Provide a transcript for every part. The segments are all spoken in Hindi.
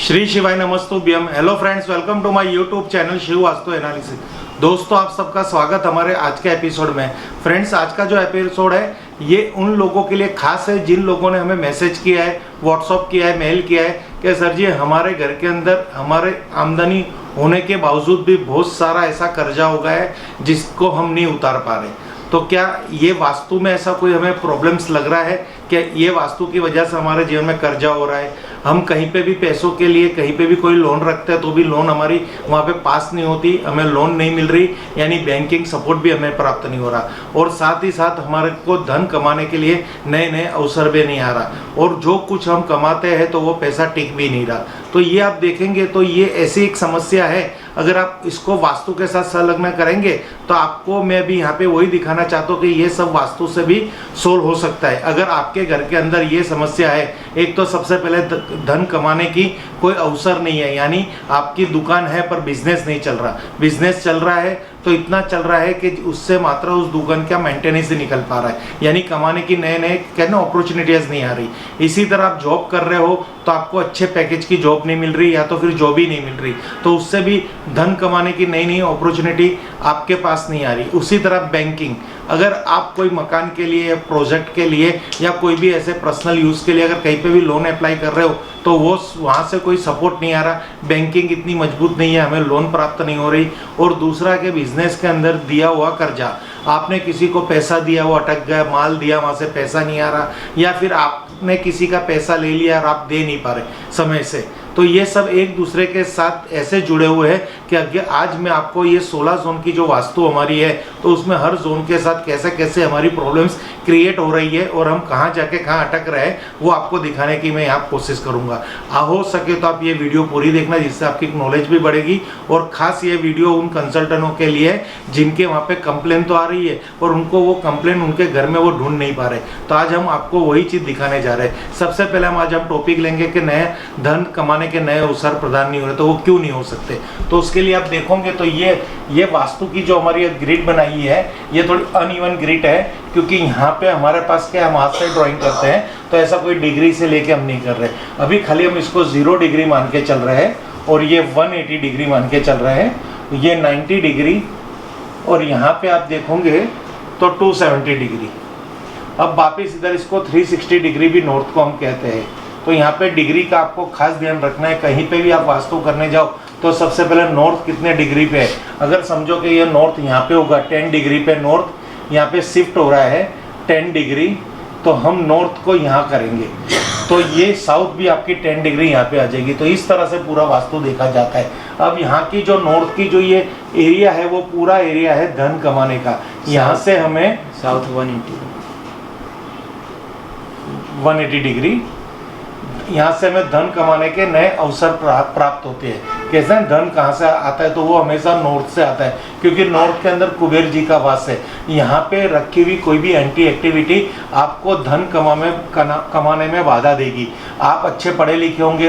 श्री शिवाय नमस्तुभ्यम। Hello friends, welcome to my YouTube channel Shiv Vastu analysis. दोस्तों, आप सबका स्वागत हमारे आज के एपिसोड में। फ्रेंड्स, आज का जो एपिसोड है ये उन लोगों के लिए खास है जिन लोगों ने हमें मैसेज किया है, व्हाट्सअप किया है, मेल किया है कि सर जी हमारे घर के अंदर हमारे आमदनी होने के बावजूद भी बहुत सारा ऐसा कर्जा हो गया है जिसको हम नहीं उतार पा रहे। तो क्या ये वास्तु में ऐसा कोई हमें प्रॉब्लम्स लग रहा है? क्या ये वास्तु की वजह से हमारे जीवन में कर्जा हो रहा है? हम कहीं पे भी पैसों के लिए कहीं पे भी कोई लोन रखते हैं तो भी लोन हमारी वहाँ पे पास नहीं होती, हमें लोन नहीं मिल रही, यानी बैंकिंग सपोर्ट भी हमें प्राप्त नहीं हो रहा। और साथ ही साथ हमारे को धन कमाने के लिए नए नए अवसर भी नहीं आ रहा, और जो कुछ हम कमाते हैं तो वो पैसा टिक भी नहीं रहा। तो ये आप देखेंगे तो ये ऐसी एक समस्या है। अगर आप इसको वास्तु के साथ संलग्न करेंगे तो आपको मैं भी यहाँ पे वही दिखाना चाहता हूँ कि ये सब वास्तु से भी सोल्व हो सकता है। अगर आपके घर के अंदर ये समस्या है, एक तो सबसे पहले धन कमाने की कोई अवसर नहीं है, यानी आपकी दुकान है पर बिजनेस नहीं चल रहा। बिजनेस चल रहा है तो इतना चल रहा है कि उससे मात्र उस दुकान का मेंटेनेंस ही निकल पा रहा है, यानी कमाने की नए नए कहना अपॉर्चुनिटीज नहीं आ रही। इसी तरह आप जॉब कर रहे हो तो आपको अच्छे पैकेज की जॉब नहीं मिल रही, या तो फिर जॉब ही नहीं मिल रही, तो उससे भी धन कमाने की नई नई अपॉर्चुनिटी आपके पास नहीं आ रही। उसी तरह बैंकिंग, अगर आप कोई मकान के लिए या प्रोजेक्ट के लिए या कोई भी ऐसे पर्सनल यूज़ के लिए अगर कहीं पे भी लोन अप्लाई कर रहे हो तो वो वहाँ से कोई सपोर्ट नहीं आ रहा, बैंकिंग इतनी मजबूत नहीं है, हमें लोन प्राप्त नहीं हो रही। और दूसरा के बिजनेस के अंदर दिया हुआ कर्जा, आपने किसी को पैसा दिया वो अटक गया, माल दिया वहाँ से पैसा नहीं आ रहा, या फिर आपने किसी का पैसा ले लिया और आप दे नहीं पा रहे समय से, तो ये सब एक दूसरे के साथ ऐसे जुड़े हुए हैं कि आज मैं आपको ये 16 जोन की जो वास्तु हमारी है तो उसमें हर जोन के साथ कैसे कैसे हमारी प्रॉब्लम्स क्रिएट हो रही है और हम कहाँ जाके कहाँ अटक रहे हैं वो आपको दिखाने की मैं यहाँ कोशिश करूँगा। हो सके तो आप ये वीडियो पूरी देखना, जिससे आपकी नॉलेज भी बढ़ेगी। और ख़ास ये वीडियो उन कंसल्टेंटों के लिए जिनके वहाँ पे कंप्लेन तो आ रही है और उनको वो कंप्लेन उनके घर में वो ढूंढ नहीं पा रहे, तो आज हम आपको वही चीज़ दिखाने जा रहे हैं। सबसे पहले आज हम टॉपिक लेंगे कि नए धन कमाने के नए अवसर प्रदान नहीं हो रहे, तो वो क्यों नहीं हो सकते। तो उसके लिए आप देखोगे तो ये वास्तु की जो हमारी ग्रिड बनाई है ये थोड़ी अनइवन ग्रिड है, क्योंकि यहाँ पे हमारे पास क्या हम हाथ से ड्राइंग करते हैं तो ऐसा कोई डिग्री से लेके हम नहीं कर रहे। अभी खाली हम इसको 0 डिग्री मान के चल रहे हैं, और ये 180 डिग्री मान के चल रहे हैं, ये 90 डिग्री, और यहाँ पे आप देखोगे तो 270 डिग्री। अब वापिस इधर इसको 360 डिग्री भी नॉर्थ को हम कहते हैं। तो यहाँ पे डिग्री का आपको खास ध्यान रखना है। कहीं पे भी आप वास्तु करने जाओ तो सबसे पहले नॉर्थ कितने डिग्री पे है। अगर समझो कि ये नॉर्थ यहाँ पे होगा 10 डिग्री पे, नॉर्थ यहाँ पे शिफ्ट हो रहा है 10 डिग्री, तो हम नॉर्थ को यहाँ करेंगे तो ये साउथ भी आपकी 10 डिग्री यहाँ पे आ जाएगी। तो इस तरह से पूरा वास्तु देखा जाता है। अब यहाँ की जो नॉर्थ की जो ये एरिया है वो पूरा एरिया है धन कमाने का। यहाँ से हमें साउथ 180 डिग्री, यहाँ से हमें धन कमाने के नए अवसर प्राप्त होते हैं। कैसे धन कहाँ से आता है, तो वो हमेशा नॉर्थ से आता है, क्योंकि नॉर्थ के अंदर कुबेर जी का वास है। यहाँ पे रखी हुई कोई भी एंटी एक्टिविटी आपको धन कमाने में बाधा देगी। आप अच्छे पढ़े लिखे होंगे,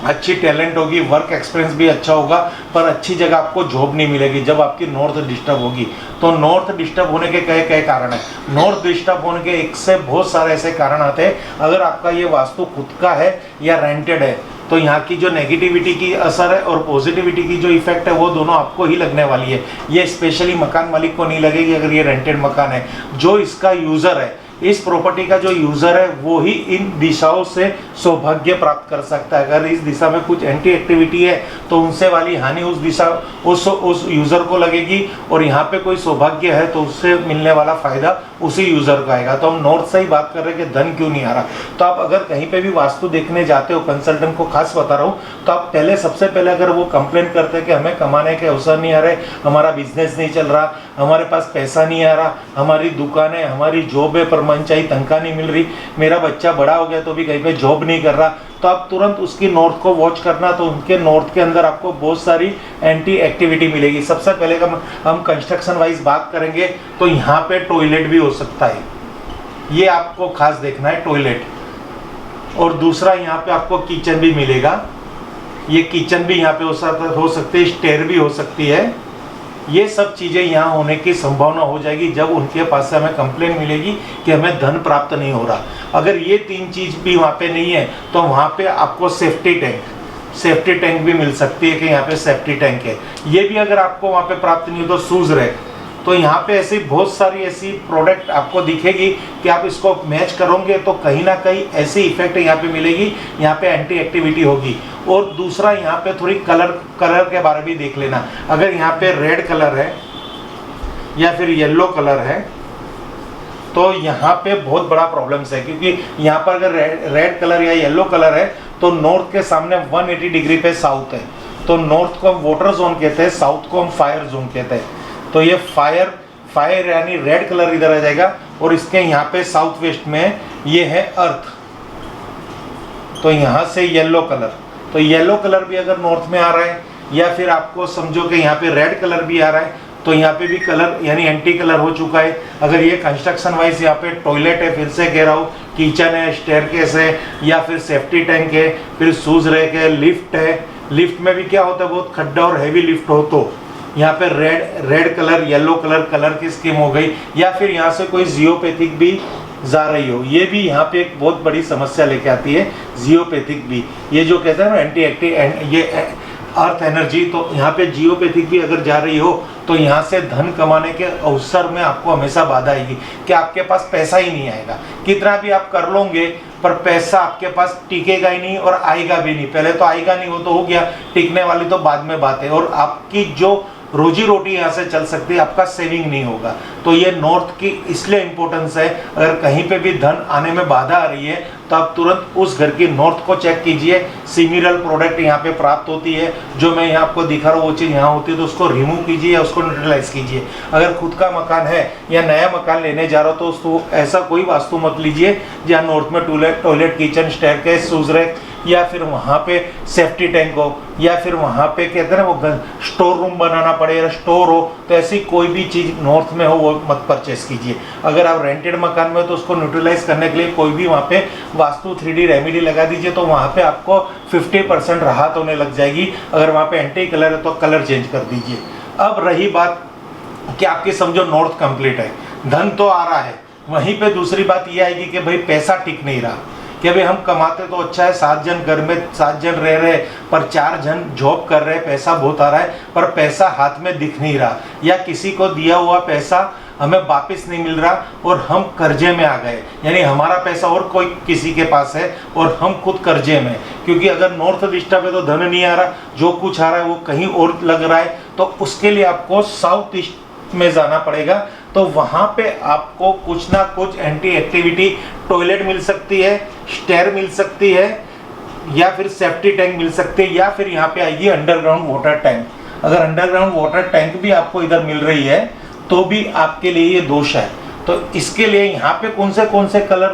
अच्छी टैलेंट होगी, वर्क एक्सपीरियंस भी अच्छा होगा, पर अच्छी जगह आपको जॉब नहीं मिलेगी जब आपकी नॉर्थ डिस्टर्ब होगी। तो नॉर्थ डिस्टर्ब होने के कई कारण है। नॉर्थ डिस्टर्ब होने के एक से बहुत सारे ऐसे कारण आते हैं। अगर आपका ये वास्तु खुद का है या रेंटेड है तो यहाँ की जो नेगेटिविटी की असर है और पॉजिटिविटी की जो इफेक्ट है वो दोनों आपको ही लगने वाली है। ये स्पेशली मकान मालिक को नहीं लगेगी अगर ये रेंटेड मकान है। जो इसका यूज़र है, इस प्रॉपर्टी का जो यूज़र है वो ही इन दिशाओं से सौभाग्य प्राप्त कर सकता है। अगर इस दिशा में कुछ एंटी एक्टिविटी है तो उनसे वाली हानि उस दिशा उस यूज़र को लगेगी, और यहाँ पे कोई सौभाग्य है तो उससे मिलने वाला फायदा उसी यूज़र को आएगा। तो हम नॉर्थ से ही बात कर रहे हैं कि धन क्यों नहीं आ रहा। तो आप अगर कहीं पे भी वास्तु देखने जाते हो, कंसल्टेंट को खास बता रहा हूँ, तो आप सबसे पहले अगर वो कंप्लेन करते हैं कि हमें कमाने के अवसर नहीं आ रहे, हमारा बिजनेस नहीं चल रहा, हमारे पास पैसा नहीं आ रहा, हमारी दुकान है, हमारी जॉब है पर मनचाही तनख्वाह नहीं मिल रही, मेरा बच्चा बड़ा हो गया तो भी कहीं पे जॉब नहीं कर रहा, तो आप तुरंत उसकी नॉर्थ को वॉच करना। तो उनके नॉर्थ के अंदर आपको बहुत सारी एंटी एक्टिविटी मिलेगी। सबसे पहले हम कंस्ट्रक्शन वाइज बात करेंगे तो यहाँ पे टॉयलेट भी हो सकता है, ये आपको खास देखना है, टॉयलेट। और दूसरा यहाँ पे आपको किचन भी मिलेगा, ये किचन भी यहाँ पे हो सकती है, स्टेयर भी हो सकती है, ये सब चीज़ें यहाँ होने की संभावना हो जाएगी जब उनके पास से हमें कंप्लेन मिलेगी कि हमें धन प्राप्त नहीं हो रहा। अगर ये 3 चीज़ भी वहाँ पे नहीं है तो वहाँ पे आपको सेफ्टी टैंक भी मिल सकती है कि यहाँ पे सेफ्टी टैंक है। ये भी अगर आपको वहाँ पे प्राप्त नहीं हो तो शूज़ रैक, तो यहाँ पे ऐसी बहुत सारी ऐसी प्रोडक्ट आपको दिखेगी कि आप इसको मैच करोगे तो कहीं ना कहीं ऐसी इफेक्ट यहाँ पे मिलेगी, यहाँ पे एंटी एक्टिविटी होगी। और दूसरा यहाँ पे थोड़ी कलर के बारे में भी देख लेना। अगर यहाँ पे रेड कलर है या फिर येलो कलर है तो यहाँ पे बहुत बड़ा प्रॉब्लम्स है, क्योंकि यहाँ पर अगर रेड कलर या येलो कलर है तो नॉर्थ के सामने 180 डिग्री पे साउथ है, तो नॉर्थ को हम वाटर जोन कहते हैं, साउथ को हम फायर जोन कहते हैं। तो ये फायर यानी रेड कलर इधर आ जाएगा और इसके यहाँ पे साउथ वेस्ट में ये है अर्थ, तो यहाँ से येलो कलर, तो येलो कलर भी अगर नॉर्थ में आ रहा है या फिर आपको समझो कि यहाँ पे रेड कलर भी आ रहा है तो यहाँ पे भी कलर यानी एंटी कलर हो चुका है। अगर ये कंस्ट्रक्शन वाइज यहाँ पे टॉयलेट है, फिर से कह रहा हूँ, किचन है, स्टेयरकेस है या फिर सेफ्टी टैंक है, फिर शूज रैक है, लिफ्ट है। लिफ्ट में भी क्या होता है, बहुत खड्डा और हैवी लिफ्ट हो तो यहाँ पे रेड कलर येलो कलर की स्कीम हो गई, या फिर यहाँ से कोई जियोपैथिक भी जा रही हो, ये भी यहाँ पे एक बहुत बड़ी समस्या लेके आती है। जियोपैथिक भी, ये जो कहते हैं ना एंटी एक्टिव, ये अर्थ एनर्जी, तो यहाँ पे जियोपैथिक भी अगर जा रही हो तो यहाँ से धन कमाने के अवसर में आपको हमेशा बाधा आएगी कि आपके पास पैसा ही नहीं आएगा। कितना भी आप कर लोगे पर पैसा आपके पास टिकेगा ही नहीं और आएगा भी नहीं। पहले तो आएगा नहीं, वो तो हो गया, टिकने वाली तो बाद में बात है। और आपकी जो रोजी रोटी यहाँ से चल सकती है, आपका सेविंग नहीं होगा। तो ये नॉर्थ की इसलिए इम्पोर्टेंस है। अगर कहीं पे भी धन आने में बाधा आ रही है तो आप तुरंत उस घर की नॉर्थ को चेक कीजिए। सिमिलर प्रोडक्ट यहाँ पे प्राप्त होती है, जो मैं यहाँ आपको दिखा रहा हूँ वो चीज़ यहाँ होती है, तो उसको रिमूव कीजिए या उसको न्यूट्रलाइज कीजिए। अगर खुद का मकान है या नया मकान लेने जा रहा हो तो उसको ऐसा कोई वास्तु मत लीजिए जहाँ नॉर्थ में toilet, kitchen, staircase, shoes rack या फिर वहाँ पे सेफ्टी टैंक हो या फिर वहाँ पे कहते हैं ना वो स्टोर रूम बनाना पड़े या स्टोर हो, तो ऐसी कोई भी चीज़ नॉर्थ में हो वो मत परचेस कीजिए। अगर आप रेंटेड मकान में हो तो उसको न्यूट्रलाइज करने के लिए कोई भी वहाँ पे वास्तु 3D रेमेडी लगा दीजिए, तो वहाँ पे आपको 50% राहत होने लग जाएगी। अगर वहाँ पे एंटी कलर है तो कलर चेंज कर दीजिए। अब रही बात कि आपकी समझो नॉर्थ कंप्लीट है, धन तो आ रहा है, वहीं पे दूसरी बात ये आएगी कि भाई पैसा टिक नहीं रहा, कि भाई हम कमाते तो अच्छा है, 7 जन घर में 7 जन रह रहे पर 4 जन जॉब कर रहे, पैसा बहुत आ रहा है पर पैसा हाथ में दिख नहीं रहा, या किसी को दिया हुआ पैसा हमें वापस नहीं मिल रहा और हम कर्जे में आ गए, यानी हमारा पैसा और कोई किसी के पास है और हम खुद कर्जे में। क्योंकि अगर नॉर्थ डिस्टर्ब है तो धन नहीं आ रहा, जो कुछ आ रहा है वो कहीं और लग रहा है, तो उसके लिए आपको साउथ ईस्ट में जाना पड़ेगा। तो वहाँ पे आपको कुछ ना कुछ एंटी एक्टिविटी, टॉयलेट मिल सकती है, स्टेयर मिल सकती है या फिर सेफ्टी टैंक मिल सकती है, या फिर यहाँ पे आइए अंडरग्राउंड वाटर टैंक। अगर अंडरग्राउंड वाटर टैंक भी आपको इधर मिल रही है तो भी आपके लिए ये दोष है। तो इसके लिए यहाँ पे कौन से कलर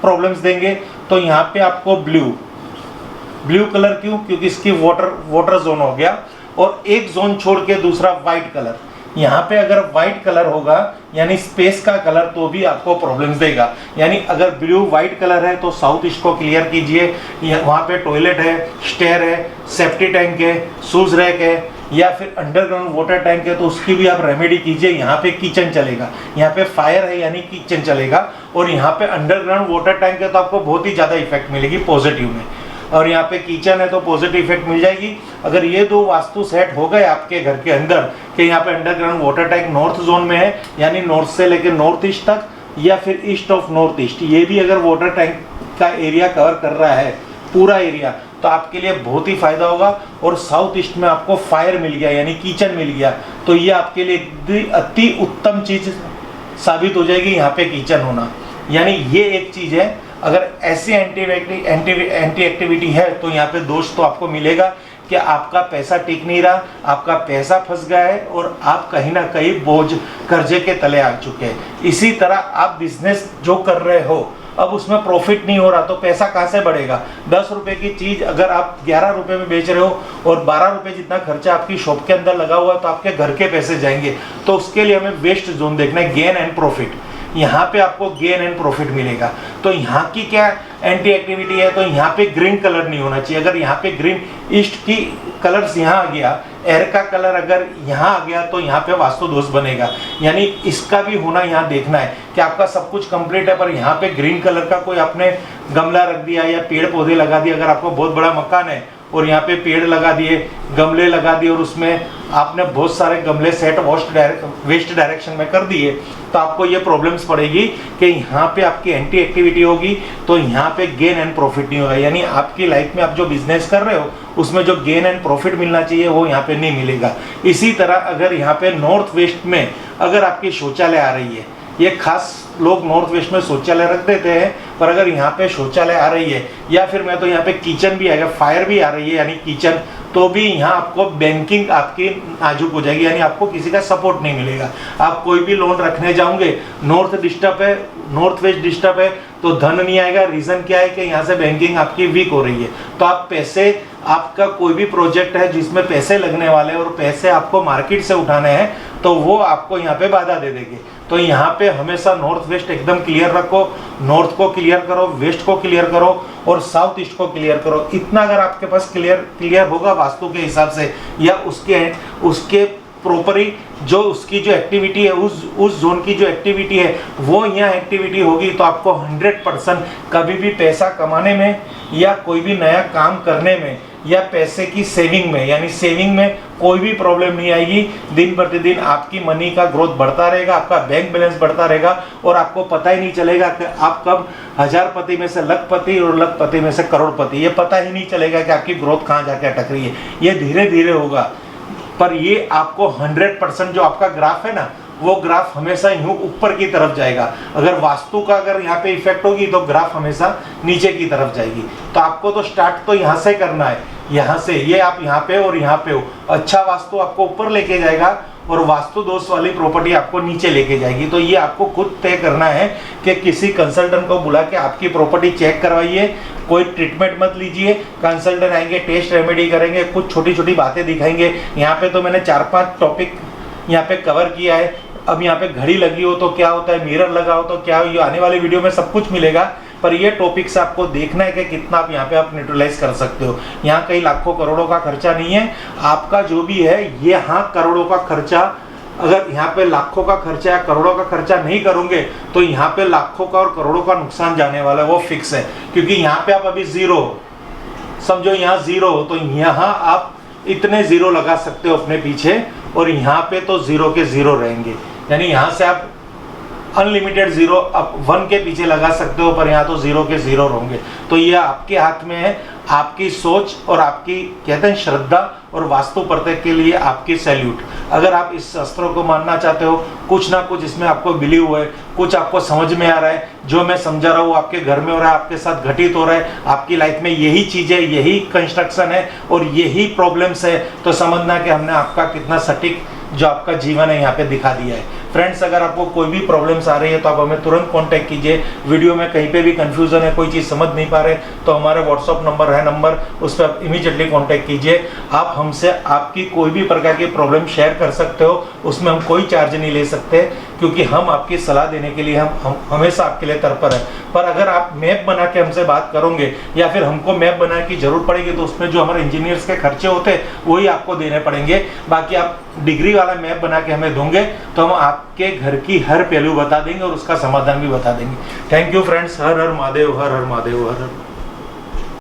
प्रॉब्लम्स देंगे, तो यहाँ पे आपको ब्लू कलर, क्यों, क्योंकि इसकी वाटर जोन हो गया, और एक जोन छोड़ के दूसरा व्हाइट कलर। यहाँ पे अगर व्हाइट कलर होगा यानी स्पेस का कलर, तो भी आपको प्रॉब्लम्स देगा। यानी अगर ब्लू व्हाइट कलर है तो साउथ ईस्ट को क्लियर कीजिए, वहाँ पे टॉयलेट है, स्टेयर है, सेफ्टी टैंक है, शूज रैक है या फिर अंडरग्राउंड वाटर टैंक है, तो उसकी भी आप रेमेडी कीजिए। यहाँ पे किचन चलेगा, यहाँ पे फायर है यानी किचन चलेगा, और यहाँ पे अंडरग्राउंड वाटर टैंक है तो आपको बहुत ही ज़्यादा इफेक्ट मिलेगी पॉजिटिव में, और यहाँ पे किचन है तो पॉजिटिव इफेक्ट मिल जाएगी। अगर ये 2 वास्तु सेट हो गए आपके घर के अंदर कि यहाँ पे underground water tank north zone में है, यानी नॉर्थ से लेकर नॉर्थ ईस्ट तक या फिर ईस्ट ऑफ नॉर्थ ईस्ट, ये भी अगर वाटर टैंक का एरिया कवर कर रहा है पूरा एरिया, तो आपके लिए बहुत ही फायदा होगा। और साउथ ईस्ट में आपको फायर मिल गया यानी किचन मिल गया, तो ये आपके लिए अति उत्तम चीज साबित हो जाएगी यहाँ पे किचन होना। यानी ये एक चीज है। अगर ऐसी एंटी एक्टिविटी है तो यहाँ पे दोष तो आपको मिलेगा कि आपका पैसा टिक नहीं रहा, आपका पैसा फंस गया है और आप कहीं ना कहीं बोझ कर्जे के तले आ चुके हैं। इसी तरह आप बिजनेस जो कर रहे हो, अब उसमें प्रॉफिट नहीं हो रहा तो पैसा कहाँ से बढ़ेगा। 10 रुपए की चीज अगर आप 11 रुपए में बेच रहे हो और 12 रुपए जितना खर्चा आपकी शॉप के अंदर लगा हुआ है, तो आपके घर के पैसे जाएंगे। तो उसके लिए हमें वेस्ट जोन देखना है, गेन एंड प्रॉफिट। यहाँ पे आपको गेन एंड प्रॉफिट मिलेगा। तो यहाँ की क्या एंटी एक्टिविटी है, तो यहाँ पे ग्रीन कलर नहीं होना चाहिए। अगर यहाँ पे ग्रीन ईस्ट की कलर्स यहाँ आ गया, एयर का कलर अगर यहाँ आ गया तो यहाँ पे वास्तु दोष बनेगा। यानी इसका भी होना यहाँ देखना है कि आपका सब कुछ कंप्लीट है पर यहाँ पे ग्रीन कलर का कोई आपने गमला रख दिया या पेड़ पौधे लगा दिए। अगर आपको बहुत बड़ा मकान है और यहाँ पे पेड़ लगा दिए, गमले लगा दिए और उसमें आपने बहुत सारे गमले सेट वेस्ट डायरेक्शन में कर दिए, तो आपको ये प्रॉब्लम्स पड़ेगी कि यहाँ पे आपकी एंटी एक्टिविटी होगी, तो यहाँ पे गेन एंड प्रॉफिट नहीं होगा। यानी आपकी लाइफ में आप जो बिजनेस कर रहे हो उसमें जो गेन एंड प्रॉफिट मिलना चाहिए वो यहाँ पे नहीं मिलेगा। इसी तरह अगर यहाँ पे नॉर्थ वेस्ट में अगर आपकी शौचालय आ रही है, ये खास लोग नॉर्थ वेस्ट में शौचालय रख देते हैं, पर अगर यहाँ पे शौचालय आ रही है या फिर मैं तो यहाँ पे किचन भी आएगा, फायर भी आ रही है यानी किचन, तो भी यहाँ आपको बैंकिंग आपकी नाजुक हो जाएगी। यानी आपको किसी का सपोर्ट नहीं मिलेगा। आप कोई भी लोन रखने जाओगे, नॉर्थ डिस्टर्ब है, नॉर्थ वेस्ट डिस्टर्ब है, तो धन नहीं आएगा। रीजन क्या है कि यहाँ से बैंकिंग आपकी वीक हो रही है। तो आप पैसे, आपका कोई भी प्रोजेक्ट है जिसमें पैसे लगने वाले और पैसे आपको मार्केट से उठाने हैं, तो वो आपको यहाँ पे बाधा दे देंगे। तो यहाँ पे हमेशा नॉर्थ वेस्ट एकदम क्लियर रखो, नॉर्थ को क्लियर करो, वेस्ट को क्लियर करो और साउथ ईस्ट को क्लियर करो। इतना अगर आपके पास क्लियर होगा वास्तु के हिसाब से या उसके प्रॉपरी जो उसकी जो एक्टिविटी है, उस जोन की जो एक्टिविटी है वो यहाँ एक्टिविटी होगी, तो आपको 100% कभी भी पैसा कमाने में या कोई भी नया काम करने में या पैसे की सेविंग में, यानी सेविंग में कोई भी प्रॉब्लम नहीं आएगी। दिन प्रतिदिन आपकी मनी का ग्रोथ बढ़ता रहेगा, आपका बैंक बैलेंस बढ़ता रहेगा और आपको पता ही नहीं चलेगा कि आप कब हजारपति में से लखपति और लखपति में से करोड़पति, ये पता ही नहीं चलेगा कि आपकी ग्रोथ कहाँ जाके अटक रही है। ये धीरे धीरे होगा, पर ये आपको 100% जो आपका ग्राफ है ना, वो ग्राफ हमेशा यूं ऊपर की तरफ जाएगा। अगर वास्तु का अगर यहाँ पे इफेक्ट होगी तो ग्राफ हमेशा नीचे की तरफ जाएगी। तो आपको तो स्टार्ट तो यहाँ से करना है, यहाँ से, ये आप यहाँ पे और यहाँ पे हो। अच्छा वास्तु आपको ऊपर लेके जाएगा और वास्तु दोष वाली प्रॉपर्टी आपको नीचे लेके जाएगी। तो ये आपको खुद तय करना है कि किसी कंसल्टेंट को बुला के आपकी प्रॉपर्टी चेक करवाइए। कोई ट्रीटमेंट मत लीजिए, कंसल्टेंट आएंगे, टेस्ट रेमेडी करेंगे, कुछ छोटी छोटी बातें दिखाएंगे। यहाँ पे तो मैंने 4-5 टॉपिक यहाँ पे कवर किया है। अब यहाँ पे घड़ी लगी हो तो क्या होता है, मिरर लगा हो तो क्या हो, ये आने वाली वीडियो में सब कुछ मिलेगा। पर ये टॉपिक से आपको देखना है कि कितना आप यहाँ पे आप न्यूट्रलाइज कर सकते हो। यहाँ कई लाखों करोड़ों का खर्चा नहीं है, आपका जो भी है ये यहाँ करोड़ों का खर्चा, अगर यहाँ पे लाखों का खर्चा या करोड़ों का खर्चा नहीं करोगे तो यहाँ पे लाखों का और करोड़ों का नुकसान जाने वाला है, वो फिक्स है। क्योंकि यहाँ पे आप अभी जीरो समझो, यहाँ जीरो हो तो यहाँ आप इतने जीरो लगा सकते हो अपने पीछे, और यहाँ पे तो जीरो के जीरो रहेंगे। यानी यहाँ से आप अनलिमिटेड जीरो आप 1 के पीछे लगा सकते हो, पर यहाँ तो जीरो के जीरो होंगे। तो ये आपके हाथ में है, आपकी सोच और आपकी कहते हैं श्रद्धा और वास्तु प्रत्येक के लिए आपकी सैल्यूट। अगर आप इस शास्त्रों को मानना चाहते हो, कुछ ना कुछ इसमें आपको बिलीव है, कुछ आपको समझ में आ रहा है, जो मैं समझा रहा हूँ आपके घर में हो रहा है, आपके साथ घटित हो रहा है, आपकी लाइफ में यही चीज़ है, यही कंस्ट्रक्शन है और यही प्रॉब्लम्स है, तो समझना कि हमने आपका कितना सटीक जो आपका जीवन है यहाँ पे दिखा दिया है। फ्रेंड्स, अगर आपको कोई भी प्रॉब्लम्स आ रही है तो आप हमें तुरंत कांटेक्ट कीजिए। वीडियो में कहीं पे भी कंफ्यूजन है, कोई चीज़ समझ नहीं पा रहे, तो हमारा व्हाट्सअप नंबर है, उस पर आप इमीडिएटली कांटेक्ट कीजिए। आप हमसे आपकी कोई भी प्रकार की प्रॉब्लम शेयर कर सकते हो, उसमें हम कोई चार्ज नहीं ले सकते, क्योंकि हम आपकी सलाह देने के लिए हम हमेशा आपके लिए तत्पर है। पर अगर आप मैप बना के हमसे बात करोगे या फिर हमको मैप बनाने की जरूरत पड़ेगी, तो उसमें जो हमारे इंजीनियर्स के खर्चे होते हैं वही आपको देने पड़ेंगे। बाकी आप डिग्री वाला मैप बना के हमें दोगे तो हम आपके घर की हर पहलू बता देंगे और उसका समाधान भी बता देंगे। Thank you friends. Her her Mahadev, her her Mahadev, her her